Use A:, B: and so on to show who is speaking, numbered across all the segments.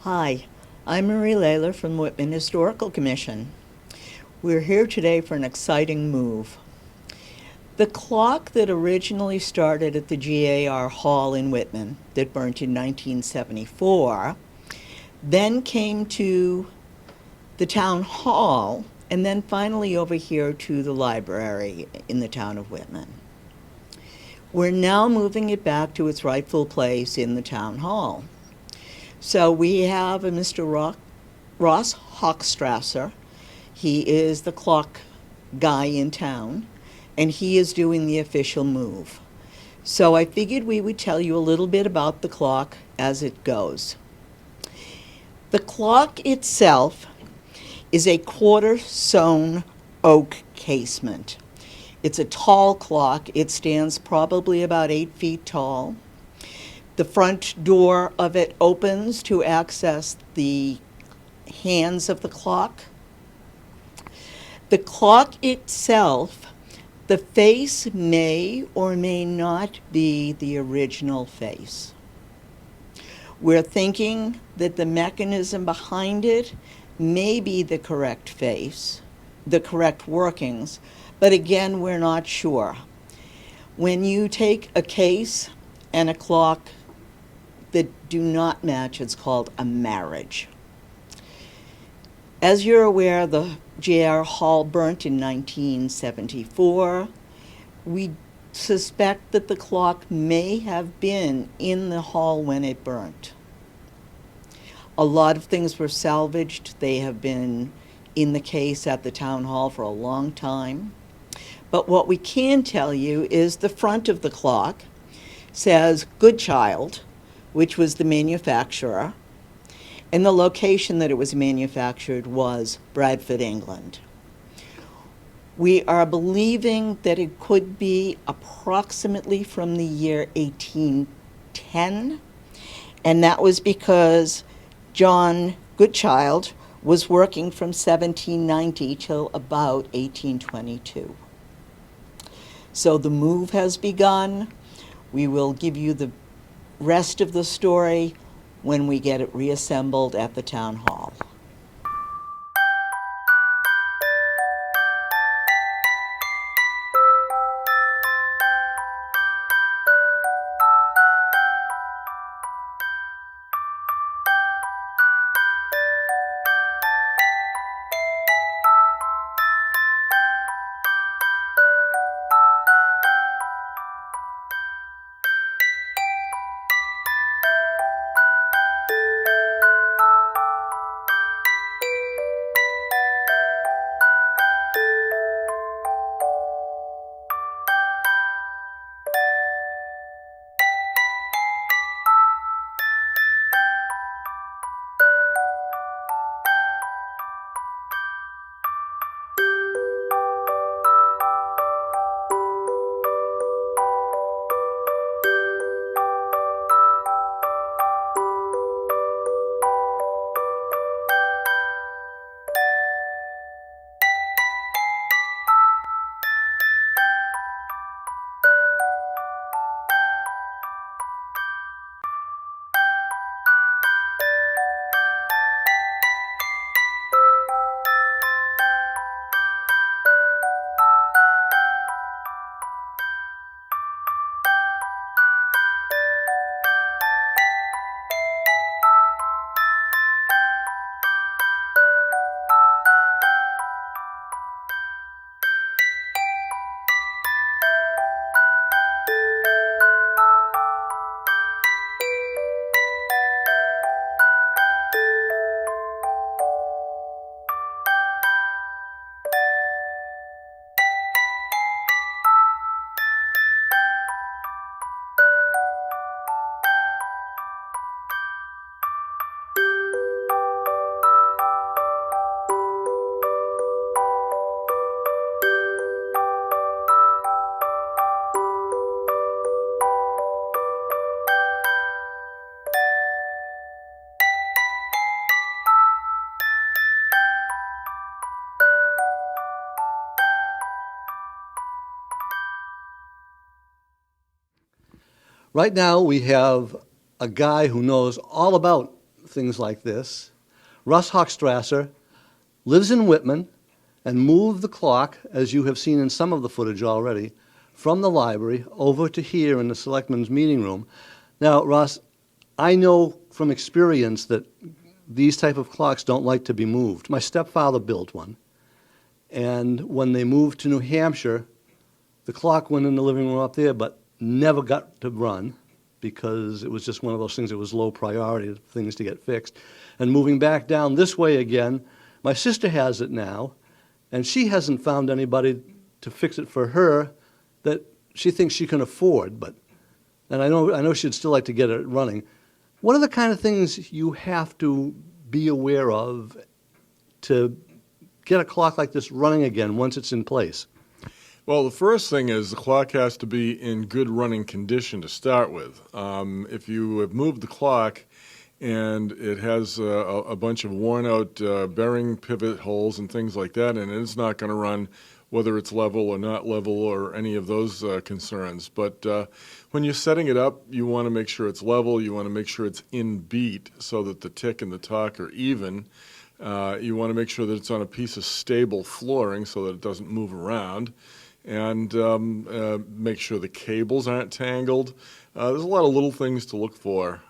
A: Hi, I'm Marie Lailor from the Whitman Historical Commission. We're here today for an exciting move. The clock that originally started at the GAR Hall in Whitman, that burnt in 1974, then came to the town hall, and then finally over here to the library in the town of Whitman. We're now moving it back to its rightful place in the town hall. So we have a Mr. Ross Hochstrasser. He is the clock guy in town, and he is doing the official move. So I figured we would tell you a little bit about the clock as it goes. The clock itself is a quarter-sawn oak casement. It's a tall clock. It stands probably about 8 feet tall. The front door of it opens to access the hands of the clock. The clock itself, the face may or may not be the original face. We're thinking that the mechanism behind it may be the correct face, the correct workings, but again, we're not sure. When you take a case and a clock that do not match, it's called a marriage. As you're aware, the GAR Hall burnt in 1974. We suspect that the clock may have been in the hall when it burnt. A lot of things were salvaged. They have been in the case at the town hall for a long time. But what we can tell you is the front of the clock says "Good Child," which was the manufacturer, and the location that it was manufactured was Bradford, England. We are believing that it could be approximately from the year 1810, and that was because John Goodchild was working from 1790 till about 1822. So the move has begun. We will give you the rest of the story when we get it reassembled at the town hall.
B: Right now, we have a guy who knows all about things like this. Russ Hochstrasser lives in Whitman and moved the clock, as you have seen in some of the footage already, from the library over to here in the Selectmen's meeting room. Now, Ross, I know from experience that these type of clocks don't like to be moved. My stepfather built one, and when they moved to New Hampshire, the clock went in the living room up there, but never got to run because it was just one of those things that was low priority things to get fixed. And moving back down this way again, my sister has it now, and she hasn't found anybody to fix it for her that she thinks she can afford. And I know she'd still like to get it running. What are the kind of things you have to be aware of to get a clock like this running again once it's in place?
C: Well, the first thing is the clock has to be in good running condition to start with. If you have moved the clock and it has a bunch of worn-out bearing pivot holes and things like that, and it's not going to run whether it's level or not level or any of those concerns. But when you're setting it up, you want to make sure it's level. You want to make sure it's in beat so that the tick and the tock are even. You want to make sure that it's on a piece of stable flooring so that it doesn't move around. And make sure the cables aren't tangled. There's a lot of little things to look for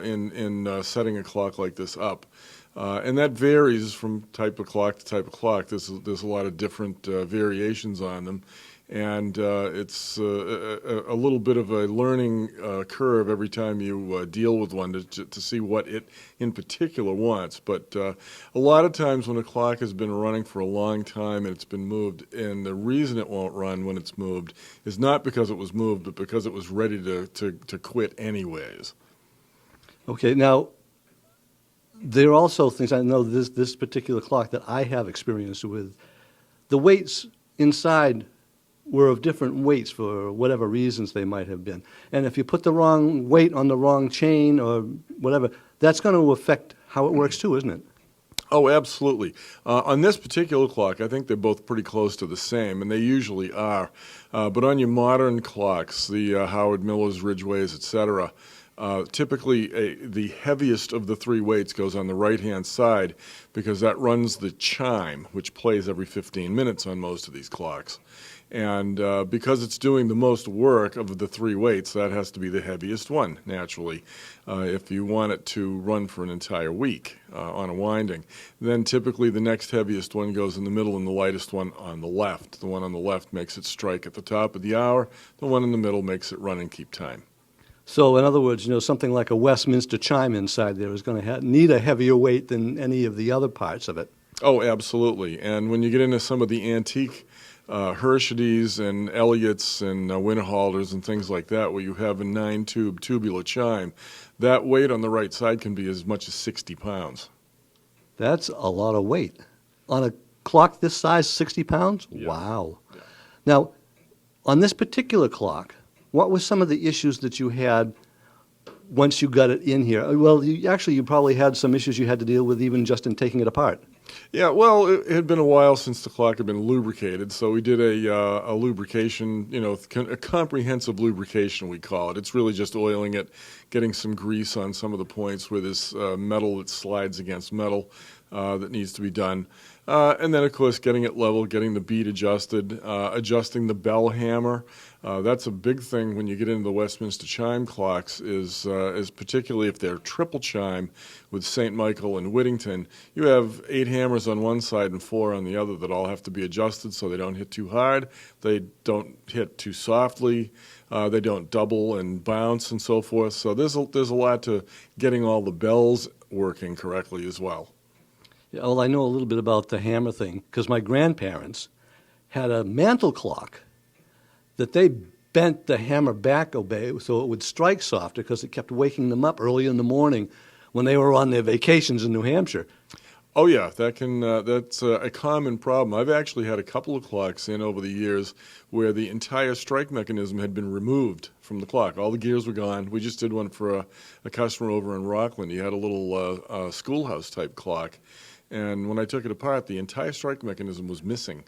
C: in setting a clock like this up. And that varies from type of clock to type of clock. There's a lot of different variations on them. And it's a little bit of a learning curve every time you deal with one to see what it in particular wants. But a lot of times when a clock has been running for a long time and it's been moved, and the reason it won't run when it's moved is not because it was moved, but because it was ready to quit anyways.
B: Okay, now, there are also things, I know this particular clock that I have experience with, the weights inside were of different weights for whatever reasons they might have been. And if you put the wrong weight on the wrong chain or whatever, that's going to affect how it works too, isn't it?
C: Oh, absolutely. On this particular clock, I think they're both pretty close to the same, and they usually are. But on your modern clocks, the Howard Miller's, Ridgways, etc., typically the heaviest of the three weights goes on the right-hand side because that runs the chime, which plays every 15 minutes on most of these clocks. And because it's doing the most work of the three weights, that has to be the heaviest one, naturally, if you want it to run for an entire week on a winding. Then typically the next heaviest one goes in the middle and the lightest one on the left. The one on the left makes it strike at the top of the hour. The one in the middle makes it run and keep time.
B: So in other words, something like a Westminster chime inside there is going to need a heavier weight than any of the other parts of it.
C: Oh, absolutely. And when you get into some of the antique Hershides and Elliots and Winterhalders and things like that, where you have a 9-tube tubular chime, that weight on the right side can be as much as 60 pounds.
B: That's a lot of weight. On a clock this size, 60 pounds?
C: Yeah.
B: Wow.
C: Yeah.
B: Now, on this particular clock, what were some of the issues that you had once you got it in here? Well, you probably had some issues you had to deal with even just in taking it apart.
C: Yeah, well, it had been a while since the clock had been lubricated, so we did a lubrication, a comprehensive lubrication, we call it. It's really just oiling it, getting some grease on some of the points where there's metal that slides against metal that needs to be done. And then, of course, getting it level, getting the beat adjusted, adjusting the bell hammer. That's a big thing when you get into the Westminster chime clocks is particularly if they're triple chime with St. Michael and Whittington. You have 8 hammers on one side and 4 on the other that all have to be adjusted so they don't hit too hard, they don't hit too softly, they don't double and bounce and so forth. So there's a lot to getting all the bells working correctly as well.
B: Yeah, well, I know a little bit about the hammer thing because my grandparents had a mantle clock that they bent the hammer back so it would strike softer because it kept waking them up early in the morning when they were on their vacations in New Hampshire.
C: Oh yeah, that's a common problem. I've actually had a couple of clocks in over the years where the entire strike mechanism had been removed from the clock. All the gears were gone. We just did one for a customer over in Rockland. He had a little schoolhouse type clock, and when I took it apart, the entire strike mechanism was missing.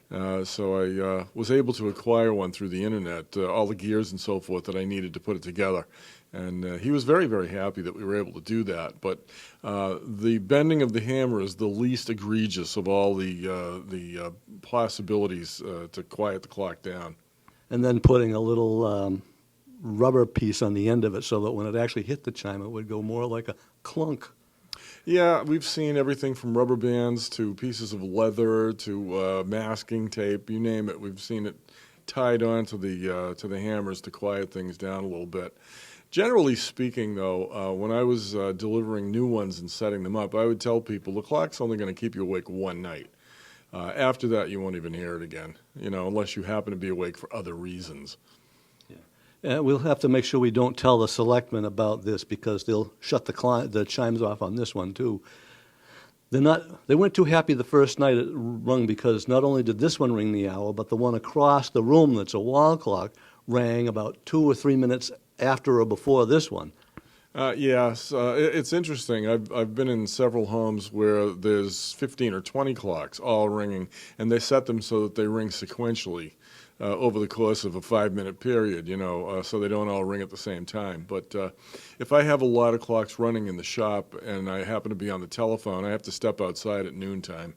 C: So I was able to acquire one through the internet, all the gears and so forth that I needed to put it together. And he was very, very happy that we were able to do that. But the bending of the hammer is the least egregious of all the possibilities to quiet the clock down.
B: And then putting a little rubber piece on the end of it so that when it actually hit the chime, it would go more like a clunk.
C: Yeah, we've seen everything from rubber bands to pieces of leather to masking tape, you name it. We've seen it tied onto the hammers to quiet things down a little bit. Generally speaking, though, when I was delivering new ones and setting them up, I would tell people the clock's only going to keep you awake one night. After that, you won't even hear it again, unless you happen to be awake for other reasons.
B: We'll have to make sure we don't tell the selectmen about this because they'll shut the chimes off on this one too. They weren't too happy the first night it rung because not only did this one ring the hour, but the one across the room that's a wall clock rang about 2 or 3 minutes after or before this one.
C: Yes, it's interesting. I've been in several homes where there's 15 or 20 clocks all ringing, and they set them so that they ring sequentially over the course of a 5-minute period, so they don't all ring at the same time. But if I have a lot of clocks running in the shop and I happen to be on the telephone, I have to step outside at noontime.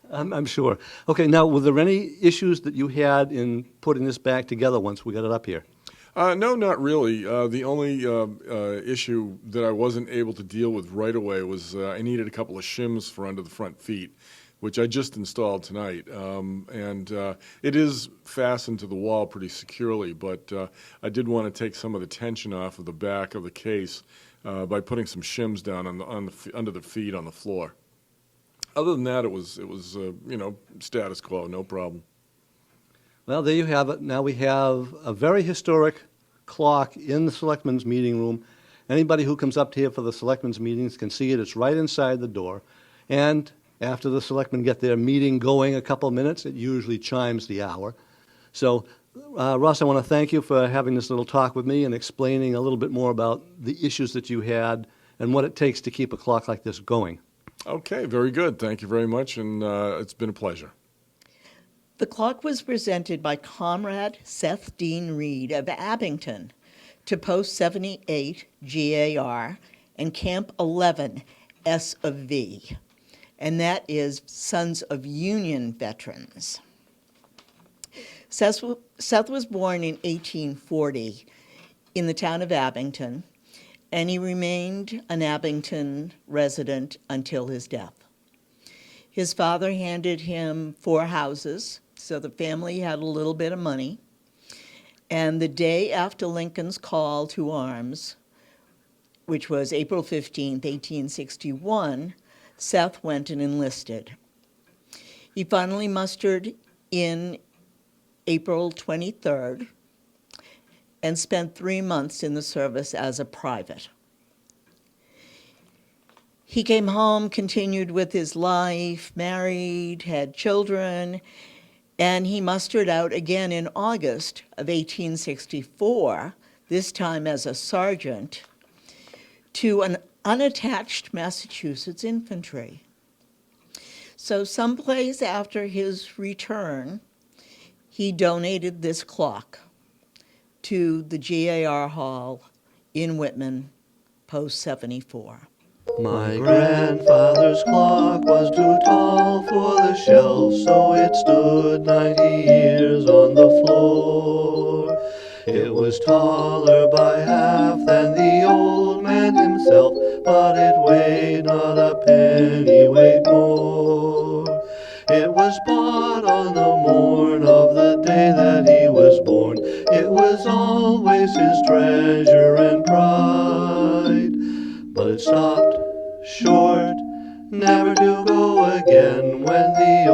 B: I'm sure. Okay, now, were there any issues that you had in putting this back together once we got it up here?
C: No, not really. The only issue that I wasn't able to deal with right away was I needed a couple of shims for under the front feet, which I just installed tonight. And it is fastened to the wall pretty securely, but I did want to take some of the tension off of the back of the case by putting some shims down under the feet on the floor. Other than that, it was status quo, no problem.
B: Well, there you have it. Now we have a very historic clock in the Selectmen's meeting room. Anybody who comes up here for the Selectmen's meetings can see it. It's right inside the door. And after the Selectmen get their meeting going a couple of minutes, it usually chimes the hour. So, Ross, I want to thank you for having this little talk with me and explaining a little bit more about the issues that you had and what it takes to keep a clock like this going.
C: Okay, very good. Thank you very much, and it's been a pleasure.
A: The clock was presented by Comrade Seth Dean Reed of Abington to Post 78 GAR and Camp 11 S of V, and that is Sons of Union Veterans. Seth was born in 1840 in the town of Abington, and he remained an Abington resident until his death. His father handed him 4 houses, so the family had a little bit of money. And the day after Lincoln's call to arms, which was April 15th, 1861, Seth went and enlisted. He finally mustered in April 23rd and spent 3 months in the service as a private. He came home, continued with his life, married, had children, and he mustered out again in August of 1864, this time as a sergeant, to an unattached Massachusetts infantry. So someplace after his return, he donated this clock to the GAR Hall in Whitman, Post 74.
B: My grandfather's clock was too tall for the shelf, so it stood 90 years on the floor. It was taller by half than the old man himself, but it weighed not a pennyweight more. It was bought on the morn of the day that he was born. It was always his treasure and pride. But it stopped short, never to go again when the